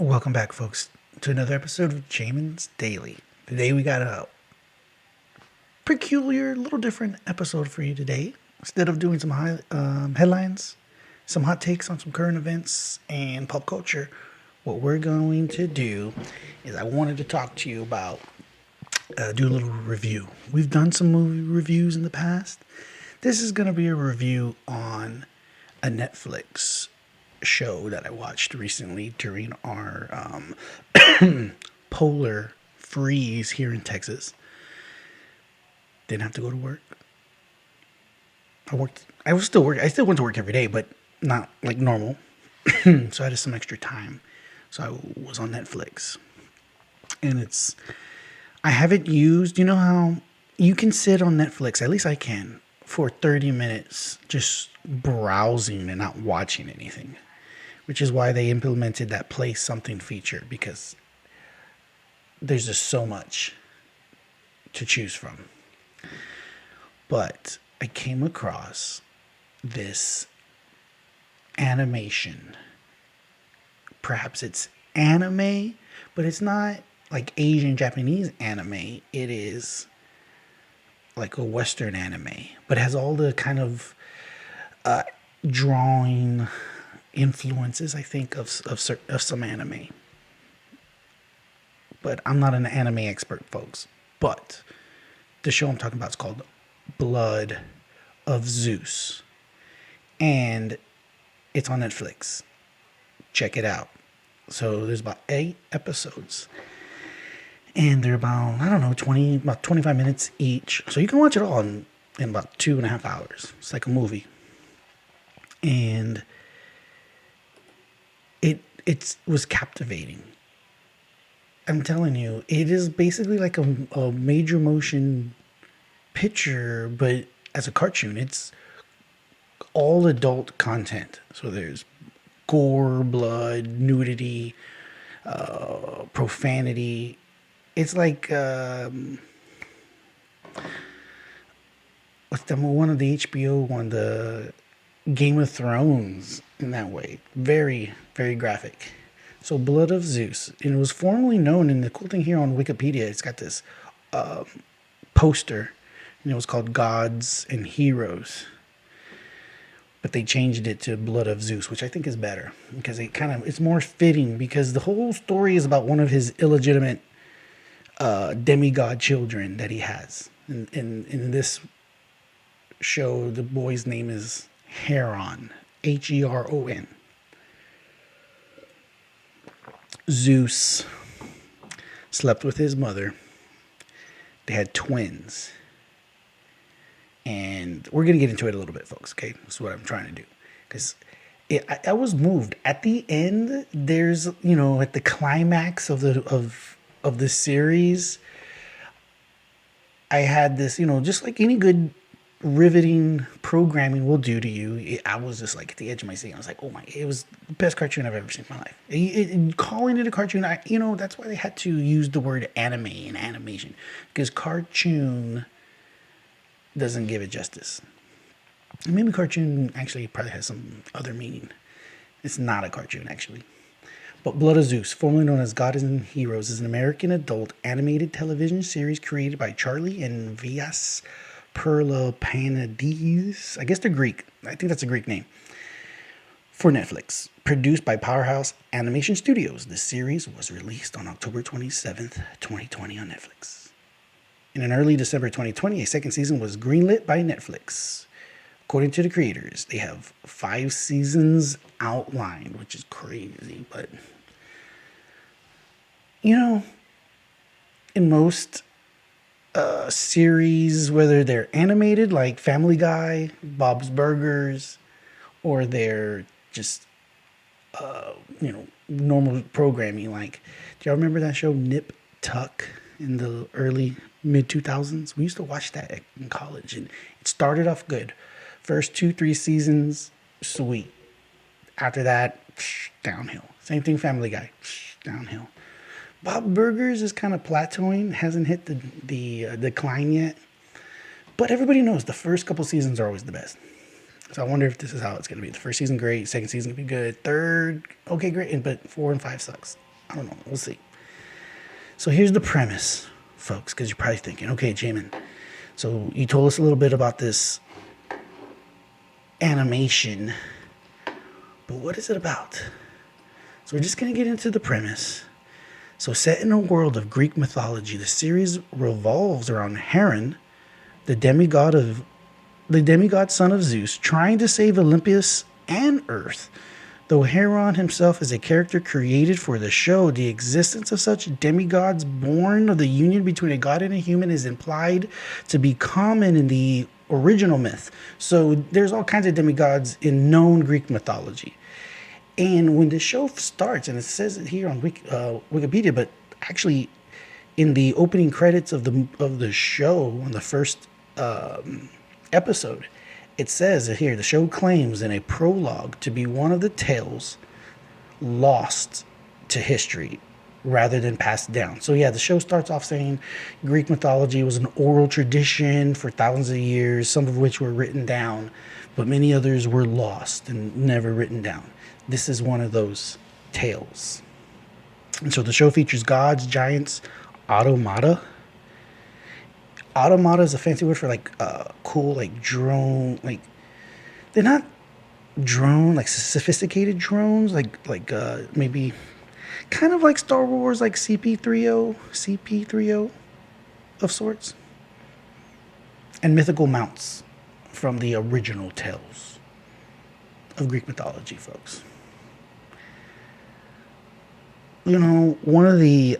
Welcome back, folks, to another episode of Jamin's Daily. Today we got a peculiar, little different episode for you today. Instead of doing some headlines, some hot takes on some current events and pop culture, what we're going to do is I wanted to talk to you about, do a little review. We've done some movie reviews in the past. This is going to be a review on a Netflix show that I watched recently during our polar freeze here in Texas. Didn't have to go to work. I was still working. I still went to work every day, but not like normal. So I had some extra time. So I was on Netflix. And I haven't used, you know how you can sit on Netflix, at least I can, for 30 minutes just browsing and not watching anything. Which is why they implemented that play something feature, because there's just so much to choose from. But I came across this animation. Perhaps it's anime, but it's not like Asian Japanese anime. It is like a Western anime, but it has all the kind of drawing influences, I think, of some anime. But I'm not an anime expert, folks. But the show I'm talking about is called Blood of Zeus. And it's on Netflix. Check it out. So there's about 8 episodes. And they're about, I don't know, about 25 minutes each. So you can watch it all in about 2.5 hours. It's like a movie. And it was captivating. I'm telling you, it is basically like a major motion picture, but as a cartoon. It's all adult content. So there's gore, blood, nudity, profanity. It's like what's the one of the HBO one, the Game of Thrones, in that way. Very, very graphic. So Blood of Zeus. And it was formerly known, and the cool thing here on Wikipedia, it's got this poster, and it was called Gods and Heroes. But they changed it to Blood of Zeus, which I think is better, because it's more fitting, because the whole story is about one of his illegitimate demigod children that he has. And in this show, the boy's name is Heron. Heron. Zeus slept with his mother. They had twins. And we're going to get into it a little bit, folks, okay? That's what I'm trying to do. Because I was moved. At the end, there's, at the climax of the series, I had this, just like any good riveting programming will do to you. I was just like at the edge of my seat. I was like, oh my, it was the best cartoon I've ever seen in my life. Calling it a cartoon, that's why they had to use the word anime and animation, because cartoon doesn't give it justice. Maybe cartoon actually probably has some other meaning. It's not a cartoon, actually. But Blood of Zeus, formerly known as Gods and Heroes, is an American adult animated television series created by Charlie and Vias Perlopanides. I guess they're Greek. I think that's a Greek name. For Netflix. Produced by Powerhouse Animation Studios. The series was released on October 27th, 2020 on Netflix. In early December 2020, a second season was greenlit by Netflix. According to the creators, they have 5 seasons outlined, which is crazy. But, in most series, whether they're animated like Family Guy, Bob's Burgers, or they're just, normal programming. Like, do y'all remember that show Nip Tuck in the early mid 2000s? We used to watch that in college, and it started off good. First 2-3 seasons, sweet. After that, downhill. Same thing, Family Guy, downhill. Bob Burgers is kind of plateauing, hasn't hit the decline yet. But everybody knows the first couple seasons are always the best. So I wonder if this is how it's going to be. The first season, great. Second season, going to be good. Third, okay, great. But 4 and 5 sucks. I don't know. We'll see. So here's the premise, folks, because you're probably thinking, okay, Jamin, so you told us a little bit about this animation, but what is it about? So we're just going to get into the premise. So set in a world of Greek mythology, the series revolves around Heron, the demigod son of Zeus, trying to save Olympus and Earth. Though Heron himself is a character created for the show, the existence of such demigods born of the union between a god and a human is implied to be common in the original myth. So there's all kinds of demigods in known Greek mythology. And when the show starts, and it says it here on Wikipedia, but actually in the opening credits of the show on the first episode, it says here, the show claims in a prologue to be one of the tales lost to history rather than passed down. So yeah, the show starts off saying Greek mythology was an oral tradition for thousands of years, some of which were written down, but many others were lost and never written down. This is one of those tales. And so the show features gods, giants, automata. Automata is a fancy word for like cool, like drone, like they're not drone, like sophisticated drones, like maybe kind of like Star Wars, like CP3O of sorts, and mythical mounts from the original tales of Greek mythology, folks. You know, one of the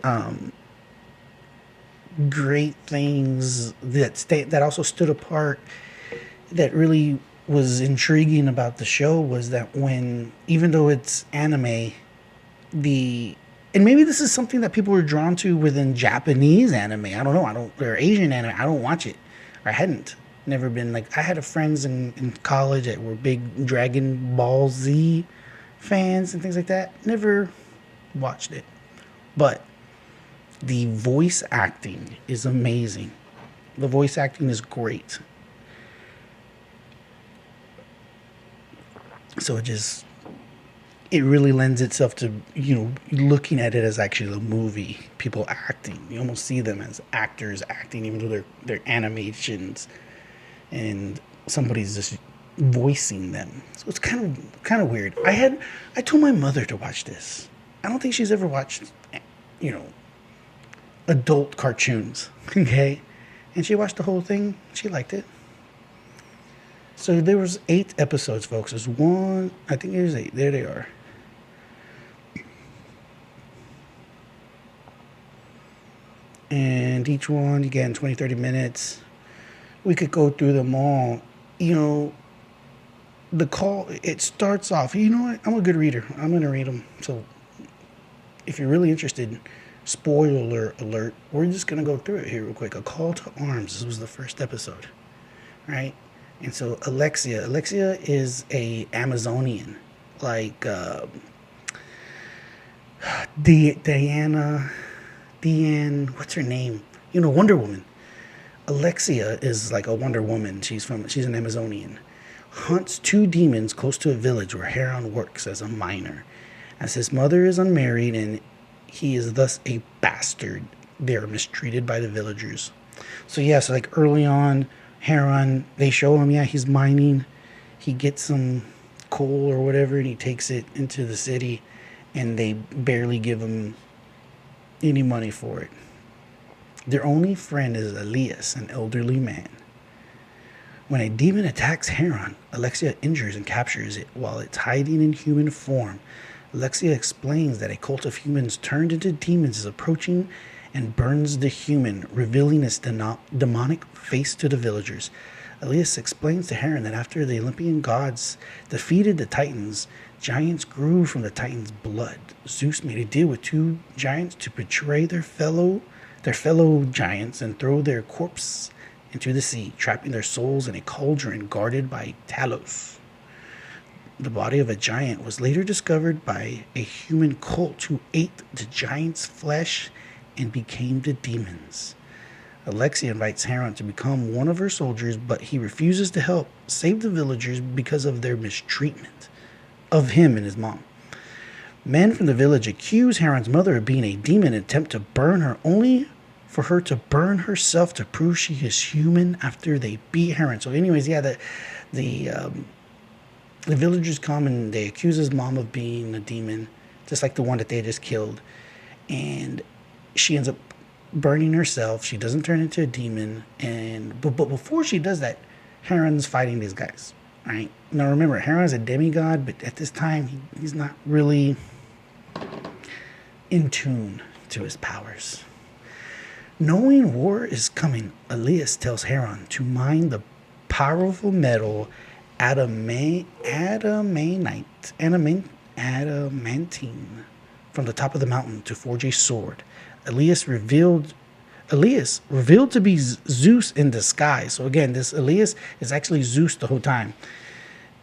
great things that also stood apart, that really was intriguing about the show, was that when, even though it's anime, and maybe this is something that people were drawn to within Japanese anime. I don't know. Or Asian anime. I don't watch it. Or I hadn't. Never been like, I had friends in college that were big Dragon Ball Z fans and things like that. Never watched it. But the voice acting is amazing. The voice acting is great. So it really lends itself to, looking at it as actually a movie. People acting. You almost see them as actors acting, even though they're animations, and somebody's just voicing them. So it's kind of weird. I told my mother to watch this. I don't think she's ever watched, adult cartoons, okay? And she watched the whole thing. She liked it. So there was 8 episodes, folks. There's one, I think there's 8. There they are. And each one, again, 20, 30 minutes. We could go through them all. It starts off, you know what? I'm a good reader. I'm going to read them. So if you're really interested, spoiler alert, we're just going to go through it here real quick. A Call to Arms. This was the first episode, right? And so Alexia is a Amazonian, like Diane, what's her name? Wonder Woman. Alexia is like a Wonder Woman. She's an Amazonian. Hunts 2 demons close to a village where Heron works as a miner. As his mother is unmarried and he is thus a bastard, they are mistreated by the villagers. So like early on, Heron, they show him, he's mining. He gets some coal or whatever, and he takes it into the city, and they barely give him any money for it. Their only friend is Elias, an elderly man. When a demon attacks Heron, Alexia injures and captures it while it's hiding in human form. Alexia explains that a cult of humans turned into demons is approaching and burns the human, revealing its demonic face to the villagers. Elias explains to Heron that after the Olympian gods defeated the Titans, giants grew from the Titans' blood. Zeus made a deal with 2 giants to betray their fellow giants and throw their corpse into the sea, trapping their souls in a cauldron guarded by Talos. The body of a giant was later discovered by a human cult who ate the giant's flesh and became the demons. Alexia invites Heron to become one of her soldiers, but he refuses to help save the villagers because of their mistreatment of him and his mom. Men from the village accuse Heron's mother of being a demon and attempt to burn her, only for her to burn herself to prove she is human after they beat Heron. So, anyways, yeah, the villagers come and they accuse his mom of being a demon, just like the one that they just killed. And she ends up burning herself. She doesn't turn into a demon. But before she does that, Heron's fighting these guys. Right? Now remember, Heron's a demigod, but at this time, he's not really in tune to his powers. Knowing war is coming, Elias tells Heron to mine the powerful metal adamantine from the top of the mountain to forge a sword. Elias revealed to be Zeus in disguise. So again, this Elias is actually Zeus the whole time.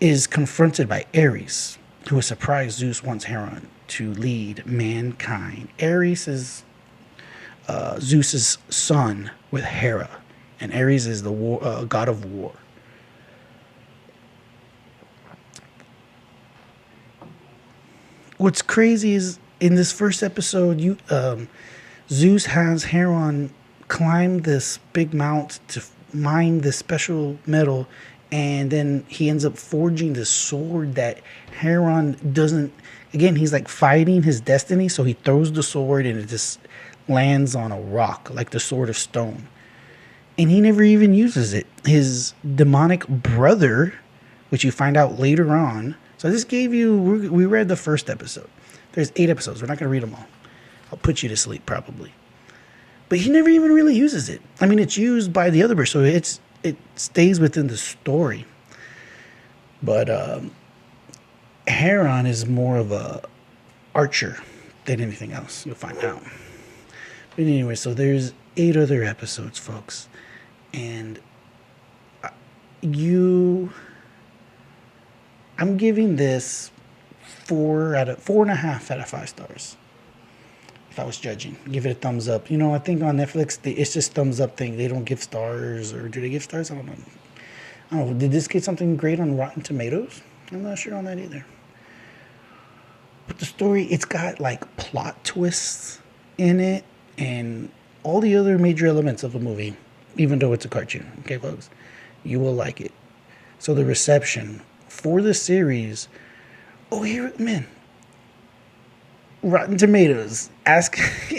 Is confronted by Ares, who is surprised Zeus wants Heron to lead mankind. Ares is Zeus's son with Hera, and Ares is the god of war. What's crazy is in this first episode, Zeus has Heron climb this big mount to mine this special metal, and then he ends up forging this sword that Heron doesn't. Again, he's like fighting his destiny, so he throws the sword and it just lands on a rock, like the Sword of Stone. And he never even uses it. His demonic brother, which you find out later on. So this gave you, we read the first episode. There's 8 episodes. We're not going to read them all. I'll put you to sleep probably. But he never even really uses it. I mean, it's used by the other person, so it stays within the story. But Heron is more of a archer than anything else. You'll find out. But anyway, so there's 8 other episodes, folks. And I'm giving this 4.5 out of 5 stars. If I was judging, give it a thumbs up. I think on Netflix it's just thumbs up thing. They don't give stars, or do they give stars? I don't know. Did this get something great on Rotten Tomatoes? I'm not sure on that either. But the story, it's got like plot twists in it and all the other major elements of the movie, even though it's a cartoon. Okay, folks, you will like it. So the reception for the series, Rotten Tomatoes, ask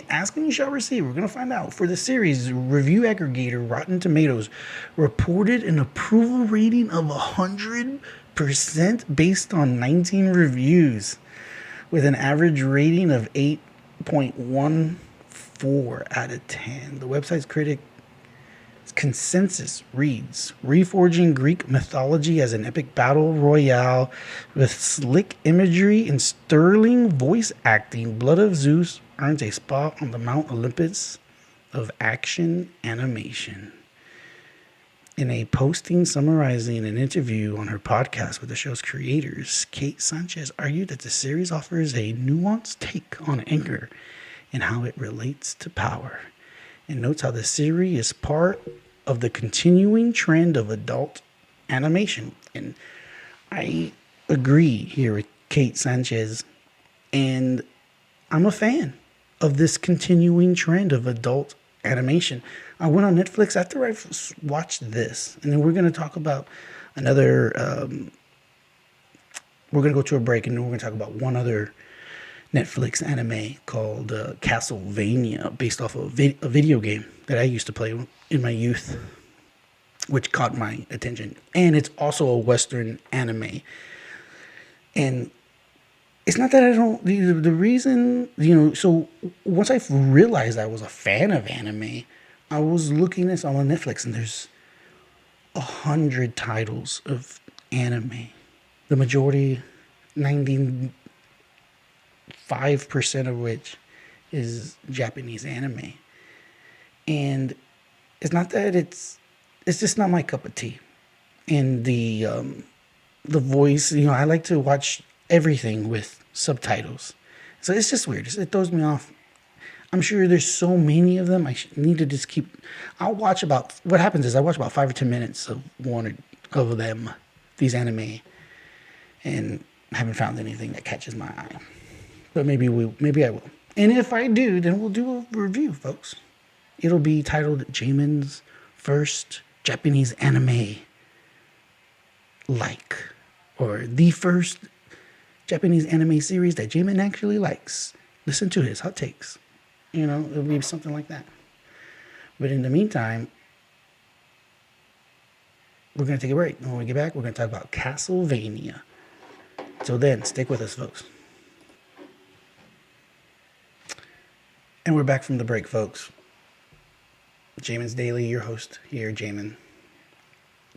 and you shall receive. We're going to find out. For the series, review aggregator Rotten Tomatoes reported an approval rating of 100% based on 19 reviews, with an average rating of 8.14 out of 10. The website's critic consensus reads, reforging Greek mythology as an epic battle royale with slick imagery and sterling voice acting, Blood of Zeus earns a spot on the Mount Olympus of action animation. In a posting summarizing an interview on her podcast with the show's creators, Kate Sanchez argued that the series offers a nuanced take on anger and how it relates to power, and notes how the series is part of the continuing trend of adult animation. And I agree here with Kate Sanchez, and I'm a fan of this continuing trend of adult animation. I went on Netflix after I watched this, and then we're going to talk about another. We're going to go to a break, and then we're going to talk about one other Netflix anime called Castlevania, based off of a video game that I used to play in my youth, which caught my attention. And it's also a Western anime. And it's not that I don't, the reason, so once I realized I was a fan of anime, I was looking this on Netflix, and there's 100 titles of anime. The majority, 95% of which is Japanese anime. And it's not that it's just not my cup of tea. And the voice, I like to watch everything with subtitles. So it's just weird. It throws me off. I'm sure there's so many of them. Need to just keep. I'll watch about. What happens is I watch about 5 or 10 minutes of of them, these anime, and haven't found anything that catches my eye. But maybe I will. And if I do, then we'll do a review, folks. It'll be titled Jamin's first Japanese anime or the first Japanese anime series that Jamin actually likes. Listen to his hot takes. It'll be something like that. But in the meantime, we're going to take a break. When we get back, we're going to talk about Castlevania. Till then, stick with us, folks. And we're back from the break, folks. Jamin's Daily, your host here, Jamin.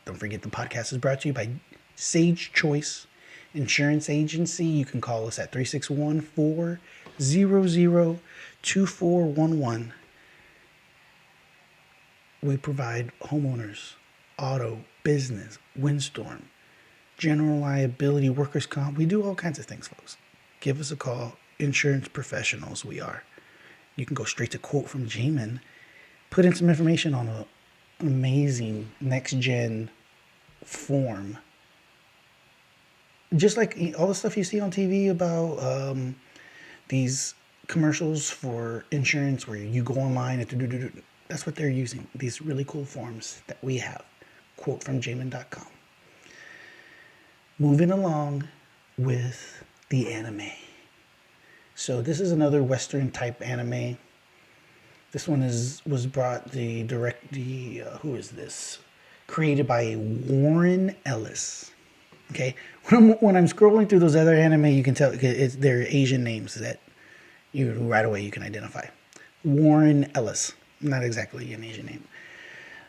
Don't forget the podcast is brought to you by Sage Choice Insurance Agency. You can call us at 361-400-2411. We provide homeowners, auto, business, windstorm, general liability, workers' comp. We do all kinds of things, folks. Give us a call. Insurance professionals we are. You can go straight to quote from Jamin. Put in some information on an amazing next-gen form. Just like all the stuff you see on TV about these commercials for insurance where you go online and that's what they're using. These really cool forms that we have. Quotefromjamin.com. Moving along with the anime. So this is another Western type anime. This one was brought who is this? Created by Warren Ellis. Okay, when I'm scrolling through those other anime, you can tell they're Asian names that right away you can identify. Warren Ellis, not exactly an Asian name.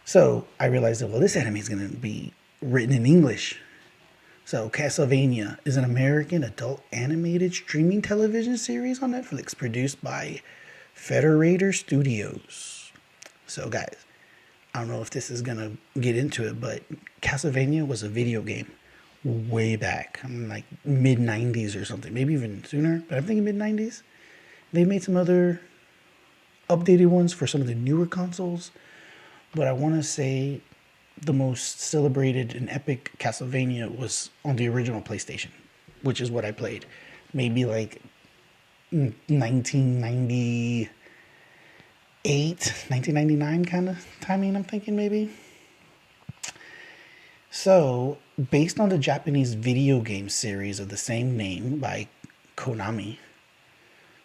So I realized that this anime is going to be written in English. So Castlevania is an American adult animated streaming television series on Netflix produced by Federator Studios. So guys, I don't know if this is going to get into it, but Castlevania was a video game way back. Like mid-90s or something. Maybe even sooner, but I'm thinking mid-90s. They made some other updated ones for some of the newer consoles. But I want to say the most celebrated and epic Castlevania was on the original PlayStation, which is what I played. Maybe like 1998, 1999 kind of timing, I'm thinking maybe. So, based on the Japanese video game series of the same name by Konami,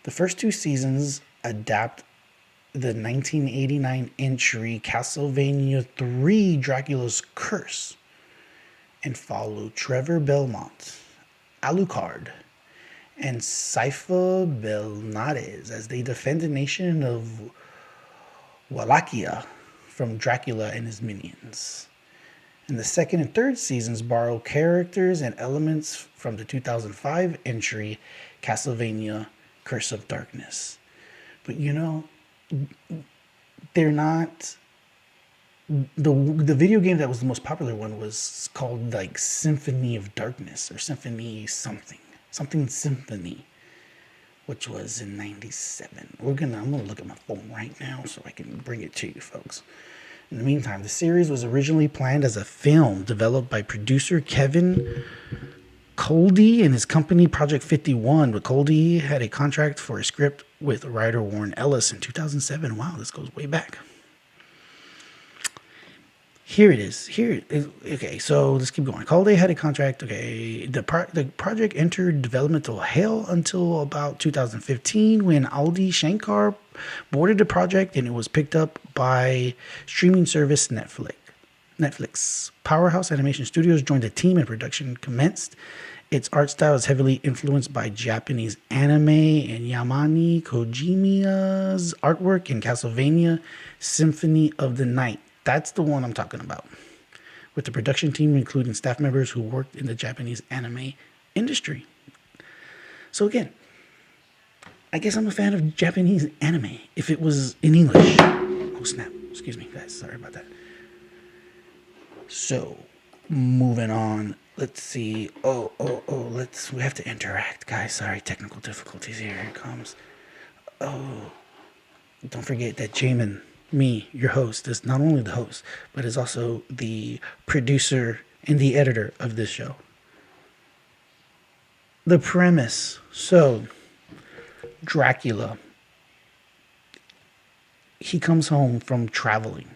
the first 2 seasons adapt the 1989 entry Castlevania 3 Dracula's Curse and follow Trevor Belmont, Alucard, and Sypha Belnades as they defend the nation of Wallachia from Dracula and his minions. And the second and third seasons borrow characters and elements from the 2005 entry Castlevania Curse of Darkness. But they're not. The video game that was the most popular one was called like Symphony of Darkness or Symphony something Symphony, which was in '97. I'm gonna look at my phone right now so I can bring it to you folks. In the meantime, the series was originally planned as a film developed by producer Kevin Coldy and his company Project 51, but Coldy had a contract for a script with writer Warren Ellis in 2007. Wow, this goes way back. Here it is. Okay, so let's keep going. Coldy had a contract. Okay, the project entered developmental hell until about 2015 when Aldi Shankar boarded the project and it was picked up by streaming service Netflix. Powerhouse Animation Studios joined the team and production commenced. Its art style is heavily influenced by Japanese anime and Yamane Kojimiya's artwork in Castlevania Symphony of the Night. That's the one I'm talking about. With the production team including staff members who worked in the Japanese anime industry. So again, I guess I'm a fan of Japanese anime if it was in English. Oh snap. Excuse me guys, sorry about that. So, moving on. Let's see. We have to interact, guys. Sorry, technical difficulties here. Here it comes. Oh, Don't forget that Jamin, me, your host, is not only the host, but is also the producer and the editor of this show. The premise. So, Dracula. He comes home from traveling.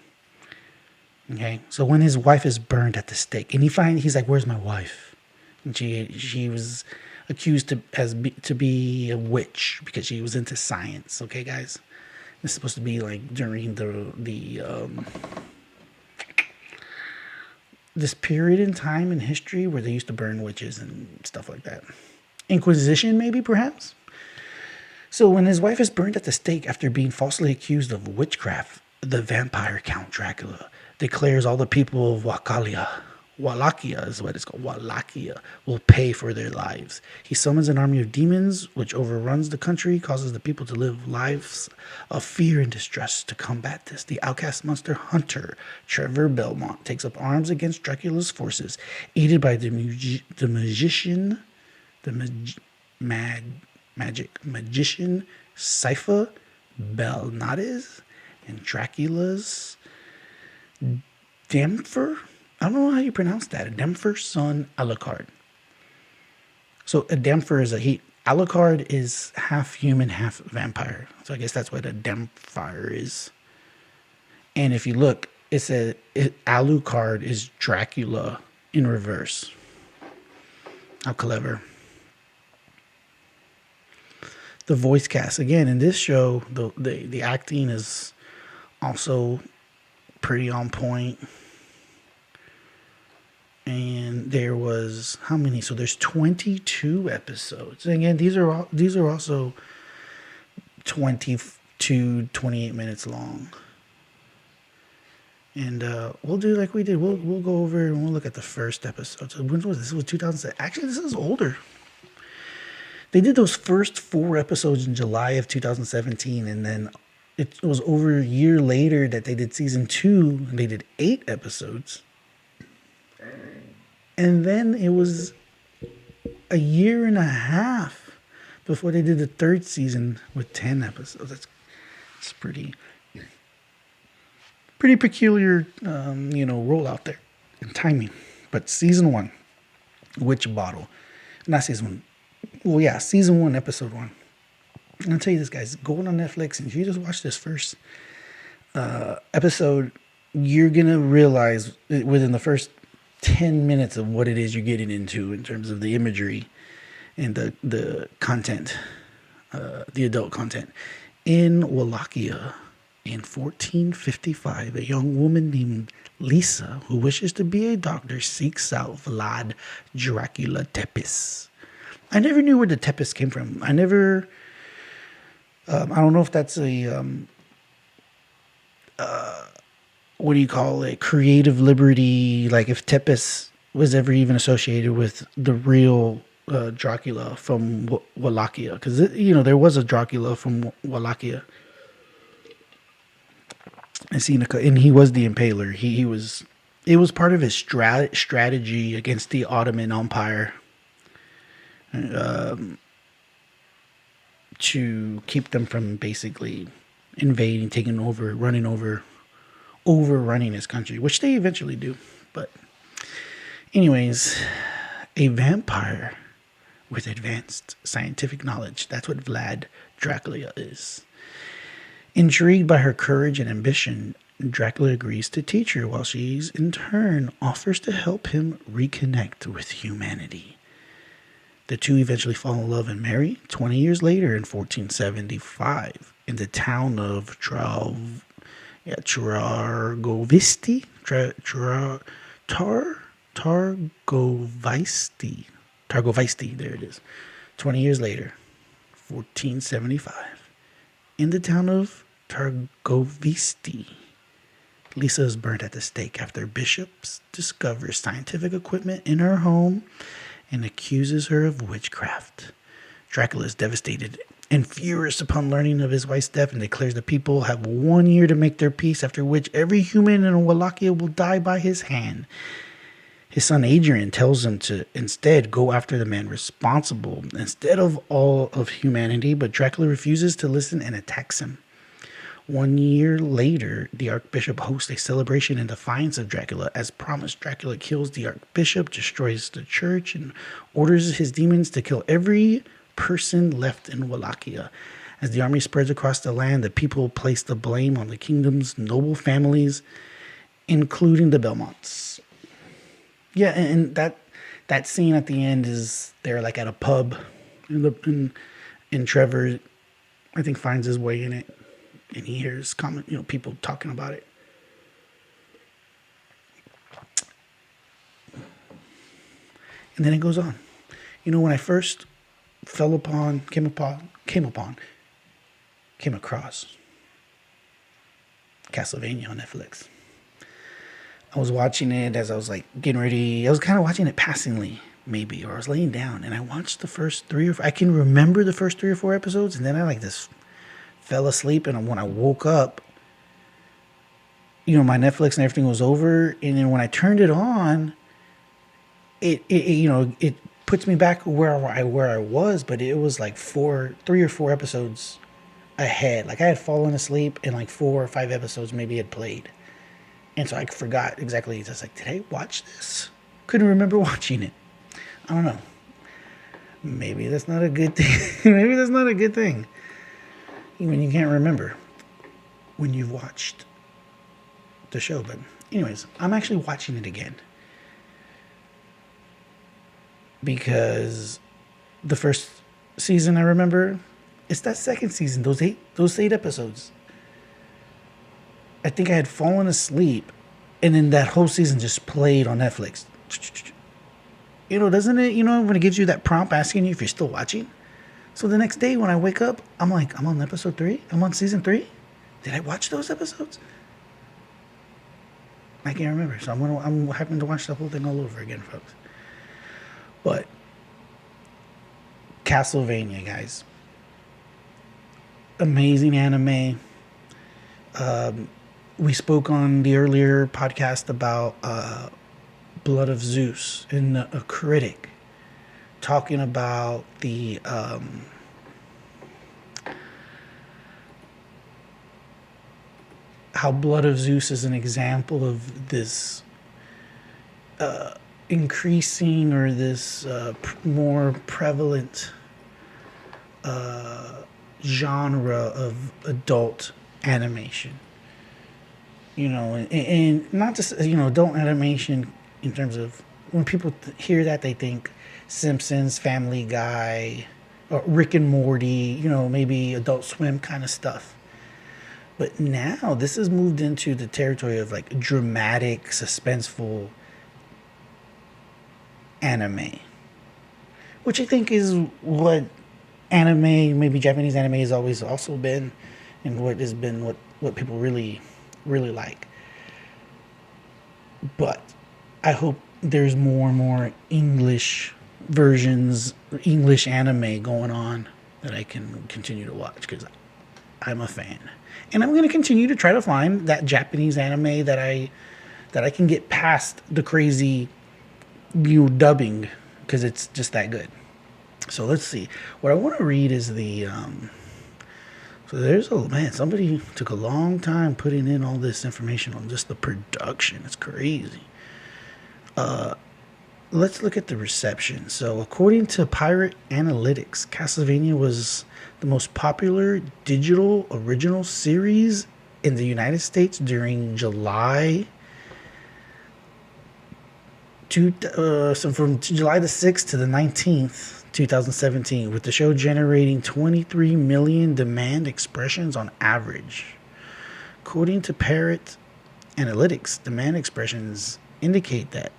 Okay, so when his wife is burned at the stake, and he's like, "Where's my wife?" And she was accused to be a witch because she was into science. Okay, guys, this is supposed to be like during this period in time in history where they used to burn witches and stuff like that. Inquisition, maybe, perhaps. So when his wife is burned at the stake after being falsely accused of witchcraft, the vampire Count Dracula declares all the people of Wallachia is what it's called, Wallachia, will pay for their lives. He summons an army of demons which overruns the country, causes the people to live lives of fear and distress. To combat this, the outcast monster hunter, Trevor Belmont, takes up arms against Dracula's forces, aided by the magician Cypher Belnades and Dracula's Dempher. I don't know how you pronounce that. Dempher's son, Alucard. So a Dempher is Alucard is half human, half vampire. So I guess that's what a Dempfire is. And if you look, Alucard is Dracula in reverse. How clever. The voice cast. Again, in this show, the acting is also pretty on point. And there was how many? So there's 22 episodes. And again, these are also 22, 28 minutes long. And we'll do like we did. We'll go over and we'll look at the first episode. So when was this? This was 2007. Actually, this is older. They did those first 4 episodes in July of 2017, and then it was over a year later that they did season 2, and they did 8 episodes. And then it was a year and a half before they did the 3rd season with 10 episodes. That's pretty peculiar, rollout there and timing. But season 1, Witch Bottle, not season 1. Well, yeah, season 1, episode 1. And I'll tell you this, guys. Go on Netflix, and if you just watch this first episode, you're going to realize within the first 10 minutes of what it is you're getting into in terms of the imagery and the content, the adult content. In Wallachia, in 1455, a young woman named Lisa, who wishes to be a doctor, seeks out Vlad Dracula Tepes. I never knew where the Tepes came from. I don't know if that's what do you call it? Creative liberty. Like if Tepes was ever even associated with the real Dracula from Wallachia. Because, there was a Dracula from Wallachia. And he was the Impaler. It was part of his strategy against the Ottoman Empire. To keep them from basically invading, taking over, overrunning his country, which they eventually do. But anyways, a vampire with advanced scientific knowledge. That's what Vlad Dracula is. Intrigued by her courage and ambition, Dracula agrees to teach her, while she's in turn offers to help him reconnect with humanity. The two eventually fall in love and marry 20 years later in 1475 in the town of Targovisti. Targovisti, there it is. 20 years later, 1475, in the town of Targovisti, Lisa is burnt at the stake after bishops discover scientific equipment in her home and accuses her of witchcraft. Dracula is devastated and furious upon learning of his wife's death and declares the people have 1 year to make their peace, after which every human in Wallachia will die by his hand. His son Adrian tells him to instead go after the man responsible instead of all of humanity, but Dracula refuses to listen and attacks him. 1 year later, the Archbishop hosts a celebration in defiance of Dracula. As promised, Dracula kills the Archbishop, destroys the church, and orders his demons to kill every person left in Wallachia. As the army spreads across the land, the people place the blame on the kingdom's noble families, including the Belmonts. Yeah, and that scene at the end is they're like at a pub, and Trevor, I think, finds his way in it, and he hears people talking about it. And then it goes on. When I first came across Castlevania on Netflix, I was watching it as I was like getting ready. I was kind of watching it passingly, maybe, or I was laying down, and I watched the first I can remember the first 3 or 4 episodes, and then I fell asleep, and when I woke up, my Netflix and everything was over, and then when I turned it on, it puts me back where I was, but it was like 3 or 4 episodes ahead. Like I had fallen asleep, and like 4 or 5 episodes maybe had played. And so I forgot exactly. I was like, did I watch this? Couldn't remember watching it. I don't know. Maybe that's not a good thing. Maybe that's not a good thing. When you can't remember when you've watched the show. But anyways, I'm actually watching it again. Because the first season, I remember, it's that second season, those eight episodes. I think I had fallen asleep, and then that whole season just played on Netflix. Doesn't it, when it gives you that prompt asking you if you're still watching? So the next day when I wake up, I'm like, I'm on episode 3? I'm on season 3? Did I watch those episodes? I can't remember. So I'm having to watch the whole thing all over again, folks. But Castlevania, guys. Amazing anime. We spoke on the earlier podcast about Blood of Zeus and a critic talking about the how Blood of Zeus is an example of this increasing or this more prevalent genre of adult animation. And not just, adult animation in terms of when people hear that, they think Simpsons, Family Guy, or Rick and Morty, maybe Adult Swim kind of stuff. But now this has moved into the territory of like dramatic, suspenseful anime, which I think is what anime, maybe Japanese anime, has always also been, and what people really, really like. But I hope there's more and more English versions, English anime going on that I can continue to watch, because I'm a fan. And I'm going to continue to try to find that Japanese anime that I can get past the crazy dubbing, because it's just that good. So let's see. What I want to read is the so there's somebody took a long time putting in all this information on just the production. It's crazy. Let's look at the reception. So according to Pirate Analytics, Castlevania was the most popular digital original series in the United States during July from July the 6th to the 19th, 2017, with the show generating 23 million demand expressions on average. According to Parrot Analytics, demand expressions indicate the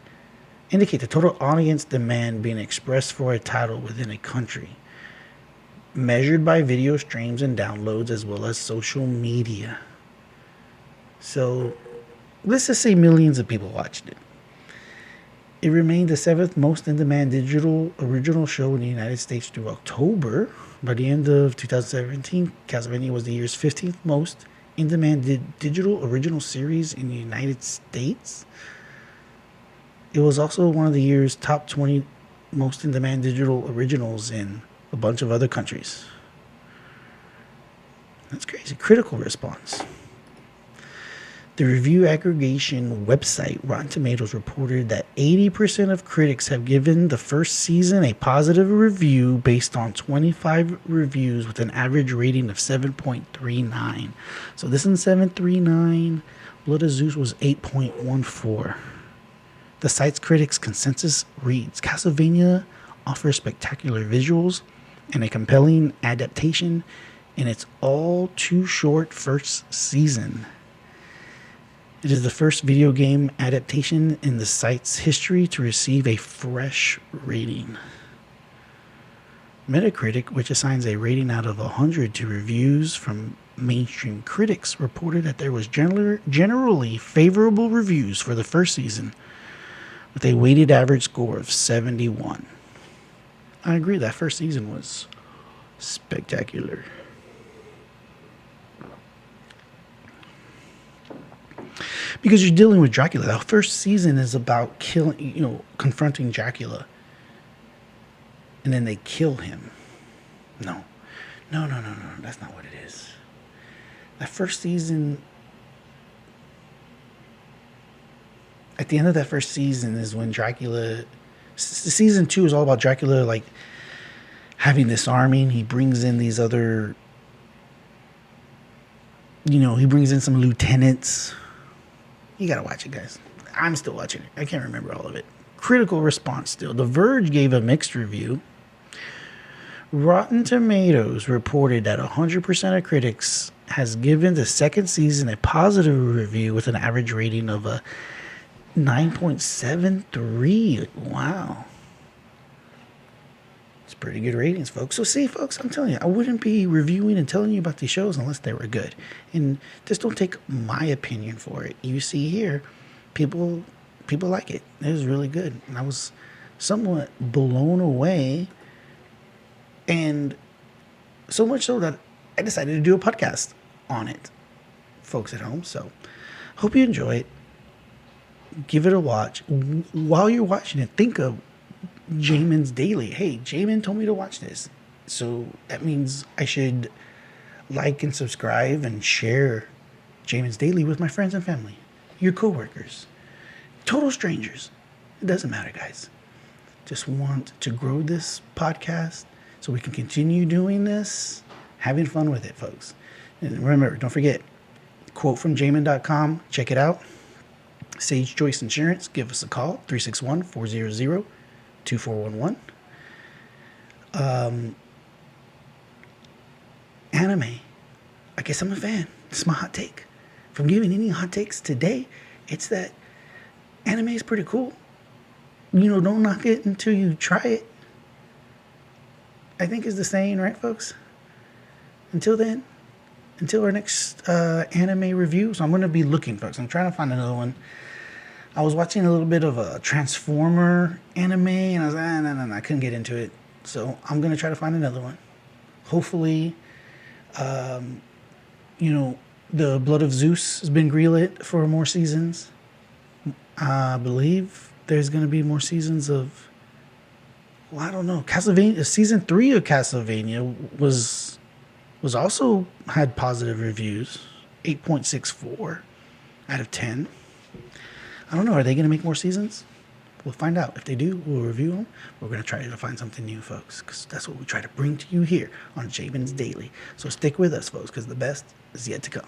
total audience demand being expressed for a title within a country, measured by video streams and downloads as well as social media. So let's just say millions of people watched it. It remained the 7th most in-demand digital original show in the United States through October. By the end of 2017, Castlevania was the year's 15th most in-demand digital original series in the United States. It was also one of the year's top 20 most in-demand digital originals in a bunch of other countries. That's crazy. Critical response. The review aggregation website Rotten Tomatoes reported that 80% of critics have given the first season a positive review based on 25 reviews with an average rating of 7.39. So this is 7.39. Blood of Zeus was 8.14. The site's critics' consensus reads, Castlevania offers spectacular visuals and a compelling adaptation in its all too short first season. It is the first video game adaptation in the site's history to receive a fresh rating. Metacritic, which assigns a rating out of 100 to reviews from mainstream critics, reported that there was generally favorable reviews for the first season, with a weighted average score of 71. I agree, that first season was spectacular. Because you're dealing with Dracula. The first season is about confronting Dracula. And then they kill him. No. That's not what it is. That first season... At the end of that first season is when Dracula... Season 2 is all about Dracula, like, having this army. And he brings in these other... he brings in some lieutenants... You gotta watch it, guys. I'm still watching it. I can't remember all of it. Critical response still. The Verge gave a mixed review. Rotten Tomatoes reported that 100% of critics has given the second season a positive review with an average rating of a 9.73. Wow. It's pretty good ratings, folks. So see, folks, I'm telling you, I wouldn't be reviewing and telling you about these shows unless they were good. And just don't take my opinion for it. You see here, people like it. It was really good. And I was somewhat blown away. And so much so that I decided to do a podcast on it, folks at home. So hope you enjoy it. Give it a watch. While you're watching it, think of Jamin's Daily. Hey, Jamin told me to watch this. So that means I should like and subscribe and share Jamin's Daily with my friends and family, your coworkers, total strangers. It doesn't matter, guys. Just want to grow this podcast so we can continue doing this, having fun with it, folks. And remember, don't forget, quote from Jamin.com. Check it out. Sage Choice Insurance. Give us a call, 361-400-2411. Anime. I guess I'm a fan. It's my hot take. If I'm giving any hot takes today, it's that anime is pretty cool. Don't knock it until you try it. I think is the saying, right, folks? Until then, until our next anime review. So I'm going to be looking, folks. I'm trying to find another one. I was watching a little bit of a Transformer anime, and I was like, no, I couldn't get into it. So I'm going to try to find another one. Hopefully, the Blood of Zeus has been greenlit for more seasons. I believe there's going to be more seasons of, I don't know. Castlevania, season 3 of Castlevania was also had positive reviews, 8.64 out of 10. I don't know. Are they going to make more seasons? We'll find out. If they do, we'll review them. We're going to try to find something new, folks, because that's what we try to bring to you here on Jamin's Daily. So stick with us, folks, because the best is yet to come.